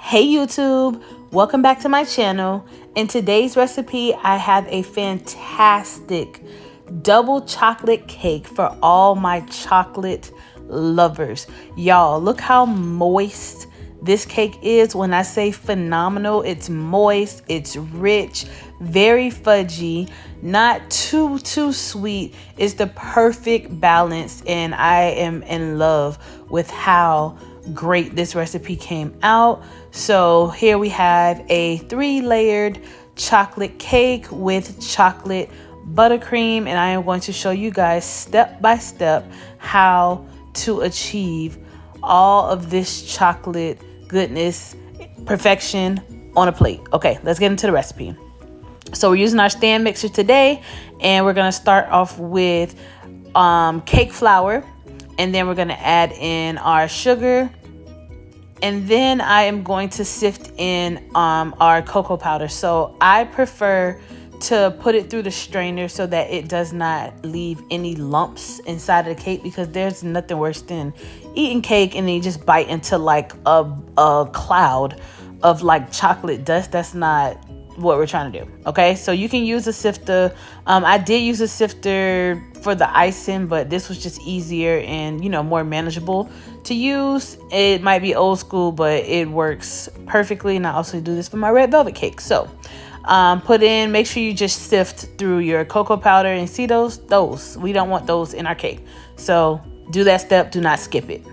Hey YouTube, welcome back to my channel. In today's recipe, I have a fantastic double chocolate cake for all my chocolate lovers. Y'all, look how moist this cake is. When I say phenomenal, it's moist, it's rich, very fudgy, not too sweet. It's the perfect balance, and I am in love with how great this recipe came out. So here we have a 3-layered chocolate cake with chocolate buttercream, and I am going to show you guys step by step how to achieve all of this chocolate goodness, perfection on a plate. Okay, let's get into the recipe. So we're using our stand mixer today, and we're going to start off with cake flour, and then we're going to add in our sugar, and then I am going to sift in our cocoa powder. So I prefer to put it through the strainer so that it does not leave any lumps inside of the cake, because there's nothing worse than eating cake and then you just bite into like a cloud of like chocolate dust. That's not what we're trying to do. Okay, so you can use a sifter. I did use a sifter for the icing, but this was just easier and more manageable to use. It might be old school, but it works perfectly, and I also do this for my red velvet cake. So make sure you just sift through your cocoa powder, and see those we don't want those in our cake, so do that step, do not skip it.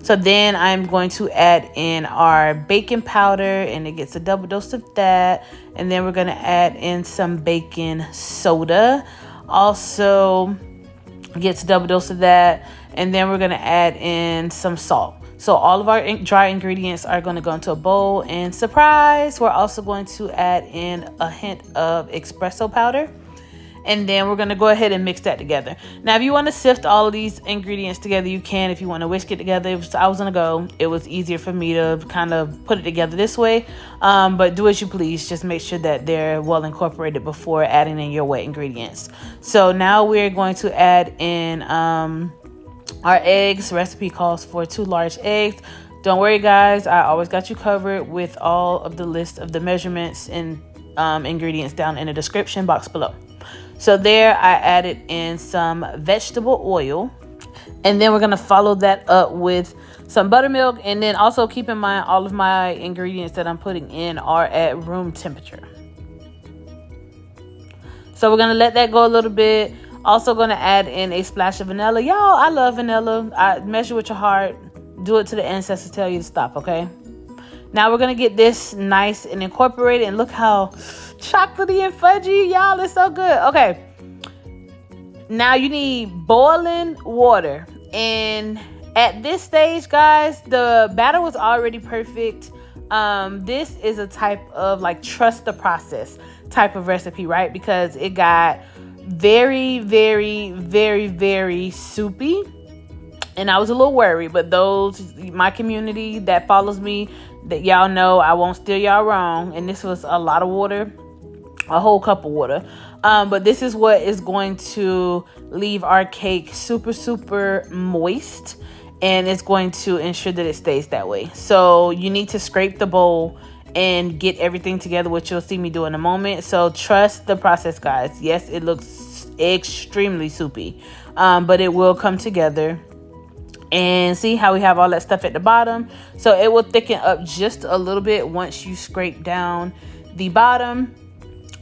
So then I'm going to add in our baking powder, and it gets a double dose of that. And then we're going to add in some baking soda. Also gets a double dose of that. And then we're going to add in some salt. So all of our dry ingredients are going to go into a bowl. And surprise, we're also going to add in a hint of espresso powder. And then we're going to go ahead and mix that together. Now, if you want to sift all of these ingredients together, you can. If you want to whisk it together, I was going to go. It was easier for me to kind of put it together this way. But do as you please. Just make sure that they're well incorporated before adding in your wet ingredients. So now we're going to add in our eggs. Recipe calls for 2 large eggs. Don't worry, guys. I always got you covered with all of the list of the measurements and ingredients down in the description box below. So there I added in some vegetable oil, and then we're going to follow that up with some buttermilk. And then also keep in mind, all of my ingredients that I'm putting in are at room temperature. So we're going to let that go a little bit. Also going to add in a splash of vanilla. Y'all, I love vanilla. Measure with your heart. Do it till the ancestors tell you to stop, okay? Now we're going to get this nice and incorporated, and look how chocolatey and fudgy, y'all, it's so good. Okay, now you need boiling water, and at this stage, guys, the batter was already perfect. This is a type of like trust the process type of recipe, right? Because it got very soupy, and I was a little worried, but my community that follows me, that y'all know I won't steer y'all wrong, and this was a lot of water, a whole cup of water. But this is what is going to leave our cake super moist, and it's going to ensure that it stays that way. So you need to scrape the bowl and get everything together, which you'll see me do in a moment. So trust the process, guys. Yes, it looks extremely soupy, but it will come together. And see how we have all that stuff at the bottom? So it will thicken up just a little bit once you scrape down the bottom.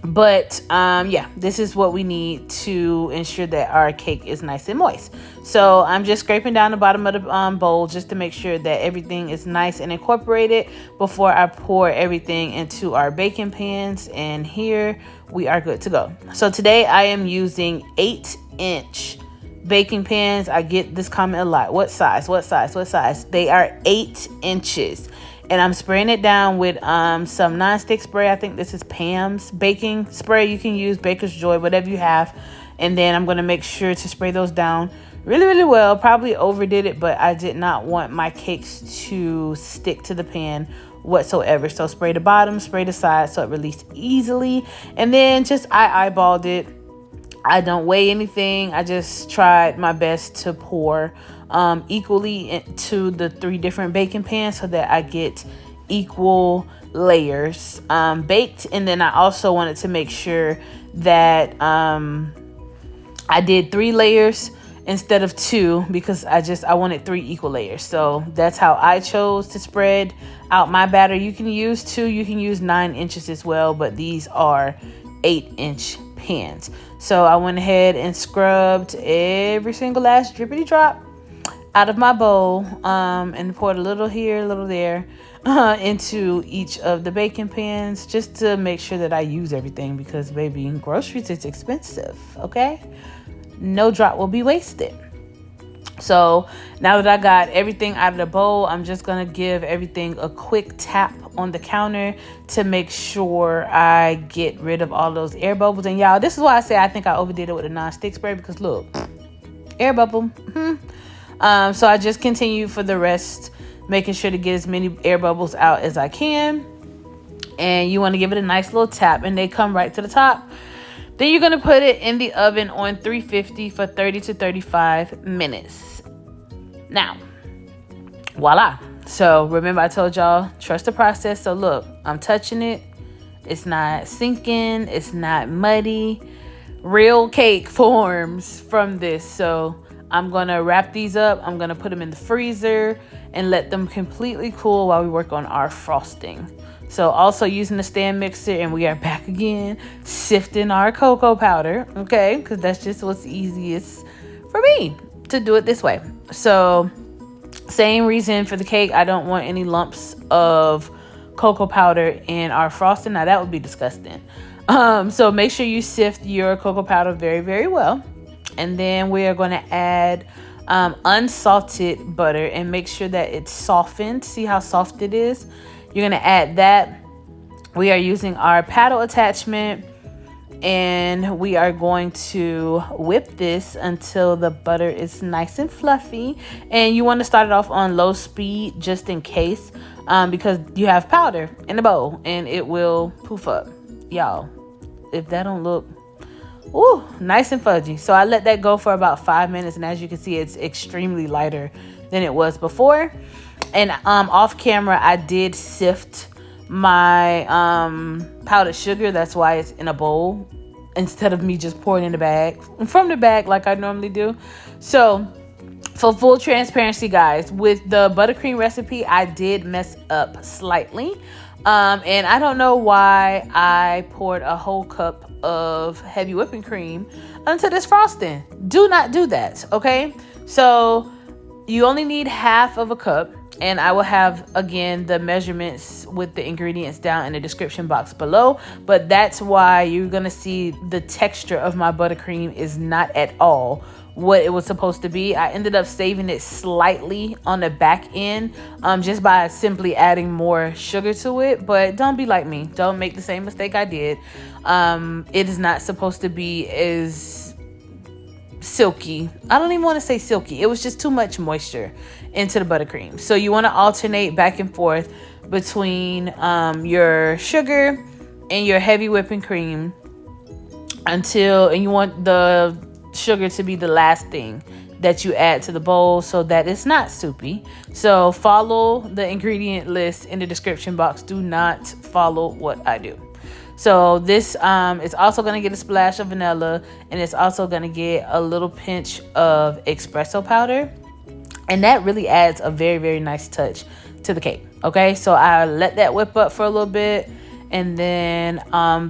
But yeah, this is what we need to ensure that our cake is nice and moist. So I'm just scraping down the bottom of the bowl just to make sure that everything is nice and incorporated before I pour everything into our baking pans. And here we are good to go. So today I am using 8-inch baking pans. I get this comment a lot. What size? They are 8 inches. And I'm spraying it down with some nonstick spray. I think this is Pam's baking spray. You can use Baker's Joy, whatever you have. And then I'm going to make sure to spray those down really well. Probably overdid it, but I did not want my cakes to stick to the pan whatsoever. So spray the bottom, spray the side so it released easily. And then I eyeballed it. I don't weigh anything. I just tried my best to pour equally into the 3 different baking pans so that I get equal layers baked. And then I also wanted to make sure that I did 3 layers instead of 2 because I wanted 3 equal layers. So that's how I chose to spread out my batter. You can use 2, you can use 9 inches as well, but these are 8-inch pans. So I went ahead and scrubbed every single last drippity drop out of my bowl and poured a little here, a little there into each of the baking pans just to make sure that I use everything because, baby, groceries is expensive, okay? No drop will be wasted. So now that I got everything out of the bowl, I'm just going to give everything a quick tap on the counter to make sure I get rid of all those air bubbles. And y'all, this is why I say I think I overdid it with a non-stick spray because look, air bubble. So I just continue for the rest, making sure to get as many air bubbles out as I can. And you want to give it a nice little tap and they come right to the top. Then you're going to put it in the oven on 350 for 30 to 35 minutes. Now, voila. So remember I told y'all, trust the process. So look, I'm touching it. It's not sinking. It's not muddy. Real cake forms from this. So I'm going to wrap these up. I'm going to put them in the freezer and let them completely cool while we work on our frosting. So also using the stand mixer, and we are back again, sifting our cocoa powder, okay? Because that's just what's easiest for me to do it this way. So same reason for the cake. I don't want any lumps of cocoa powder in our frosting. Now that would be disgusting. So make sure you sift your cocoa powder very, very well. And then we are going to add unsalted butter and make sure that it's softened. See how soft it is? You're going to add that. We are using our paddle attachment and we are going to whip this until the butter is nice and fluffy. And you want to start it off on low speed just in case because you have powder in the bowl and it will poof up. Y'all, if that don't look nice and fudgy. So I let that go for about 5 minutes. And as you can see, it's extremely lighter than it was before. And off camera, I did sift my powdered sugar. That's why it's in a bowl instead of me just pouring in the bag from the bag like I normally do. So for full transparency, guys, with the buttercream recipe, I did mess up slightly. And I don't know why I poured a whole cup of heavy whipping cream into this frosting. Do not do that, okay? So you only need half of a cup. And I will have, again, the measurements with the ingredients down in the description box below. But that's why you're going to see the texture of my buttercream is not at all what it was supposed to be. I ended up saving it slightly on the back end just by simply adding more sugar to it. But don't be like me. Don't make the same mistake I did. It is not supposed to be as silky. I don't even want to say silky. It was just too much moisture into the buttercream. So you want to alternate back and forth between your sugar and your heavy whipping cream and you want the sugar to be the last thing that you add to the bowl so that it's not soupy. So follow the ingredient list in the description box. Do not follow what I do. So this is also going to get a splash of vanilla, and it's also going to get a little pinch of espresso powder. And that really adds a very, very nice touch to the cake. Okay, so I let that whip up for a little bit. And then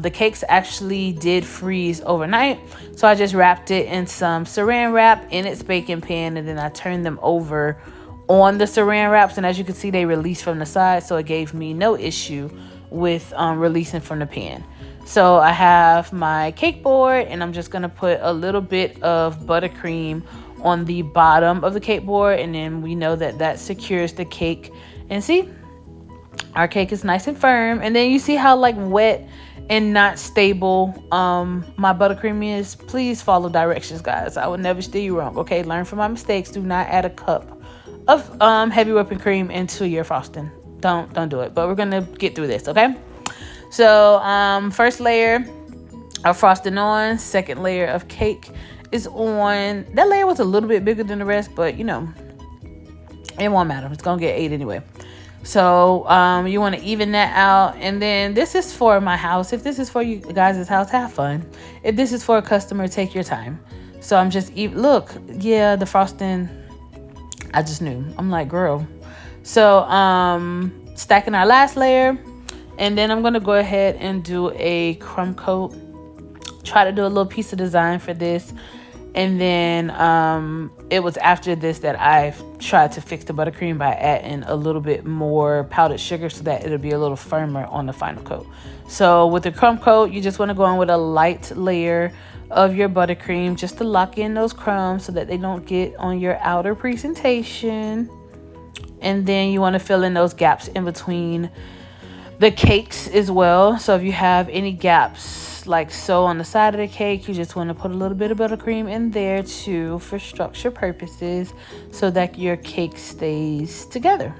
the cakes actually did freeze overnight. So I just wrapped it in some saran wrap in its baking pan. And then I turned them over on the saran wraps. And as you can see, they released from the side. So it gave me no issue with releasing from the pan. So I have my cake board, and I'm just going to put a little bit of buttercream on the bottom of the cake board. And then we know that that secures the cake. And see, our cake is nice and firm. And then you see how like wet and not stable my buttercream is. Please follow directions, guys. I would never steer you wrong. Okay, learn from my mistakes. Do not add a cup of heavy whipping cream into your frosting. Don't do it. But we're gonna get through this, okay? So first layer of frosting on, second layer of cake is on. That layer was a little bit bigger than the rest, but you know, it won't matter. It's gonna get ate anyway. So you want to even that out. And then this is for my house. If this is for you guys' house, have fun. If this is for a customer, take your time. So I'm just look, yeah, the frosting, I just knew. I'm like, girl. So stacking our last layer, and then I'm gonna go ahead and do a crumb coat. Try to do a little piece of design for this. And then it was after this that I tried to fix the buttercream by adding a little bit more powdered sugar so that it'll be a little firmer on the final coat. So with the crumb coat, you just want to go on with a light layer of your buttercream just to lock in those crumbs so that they don't get on your outer presentation. And then you want to fill in those gaps in between the cakes as well. So if you have any gaps like so on the side of the cake, you just want to put a little bit of buttercream in there too for structure purposes so that your cake stays together.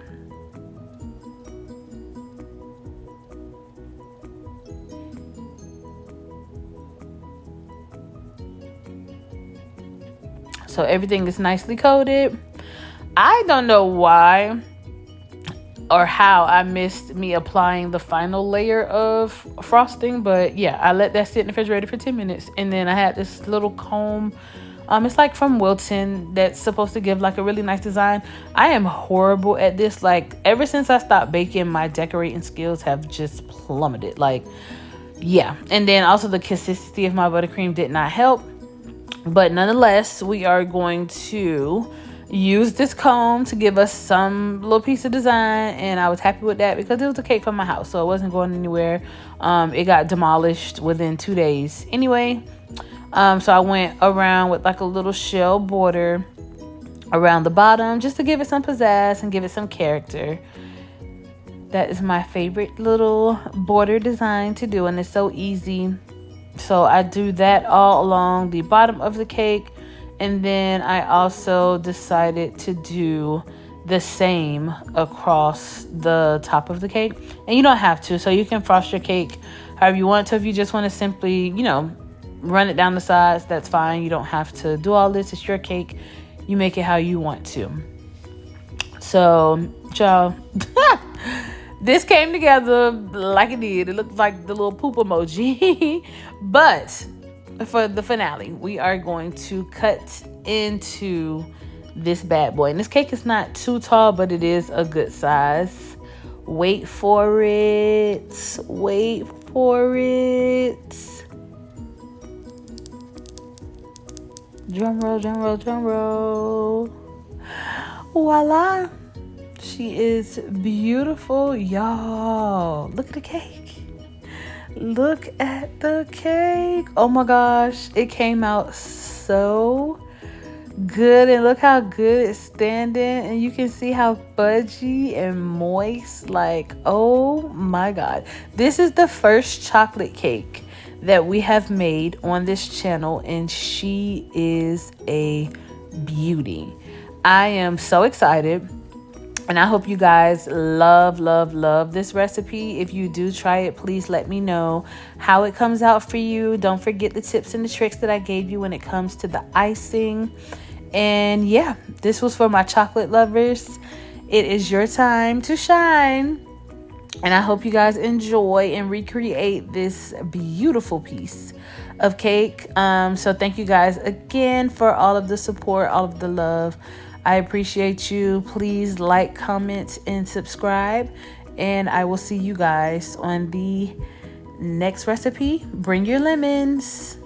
So everything is nicely coated. I don't know why or how I missed me applying the final layer of frosting, but yeah, I let that sit in the refrigerator for 10 minutes, and then I had this little comb. It's like from Wilton that's supposed to give like a really nice design. I am horrible at this. Like ever since I stopped baking, my decorating skills have just plummeted. Like, yeah. And then also the consistency of my buttercream did not help. But nonetheless, we are going to use this comb to give us some little piece of design, and I was happy with that because it was a cake from my house, so it wasn't going anywhere. It got demolished within 2 days anyway. So I went around with like a little shell border around the bottom just to give it some pizzazz and give it some character. That is my favorite little border design to do, and it's so easy. So I do that all along the bottom of the cake. And then I also decided to do the same across the top of the cake. And you don't have to. So you can frost your cake however you want to. If you just want to simply, run it down the sides, that's fine. You don't have to do all this. It's your cake. You make it how you want to. So, y'all, this came together like it did. It looked like the little poop emoji. But for the finale, we are going to cut into this bad boy. And this cake is not too tall, but it is a good size. Wait for it. Wait for it. Drum roll, drum roll, drum roll. Voila. She is beautiful, y'all. Look at the cake. Look at the cake. Oh my gosh. It came out so good. And look how good it's standing. And you can see how fudgy and moist. Like, oh my God. This is the first chocolate cake that we have made on this channel. And she is a beauty. I am so excited. And I hope you guys love this recipe. If you do try it, please let me know how it comes out for you. Don't forget the tips and the tricks that I gave you when it comes to the icing. And yeah, this was for my chocolate lovers. It is your time to shine. And I hope you guys enjoy and recreate this beautiful piece of cake. So thank you guys again for all of the support, all of the love. I appreciate you. Please like, comment, and subscribe. And I will see you guys on the next recipe. Bring your lemons.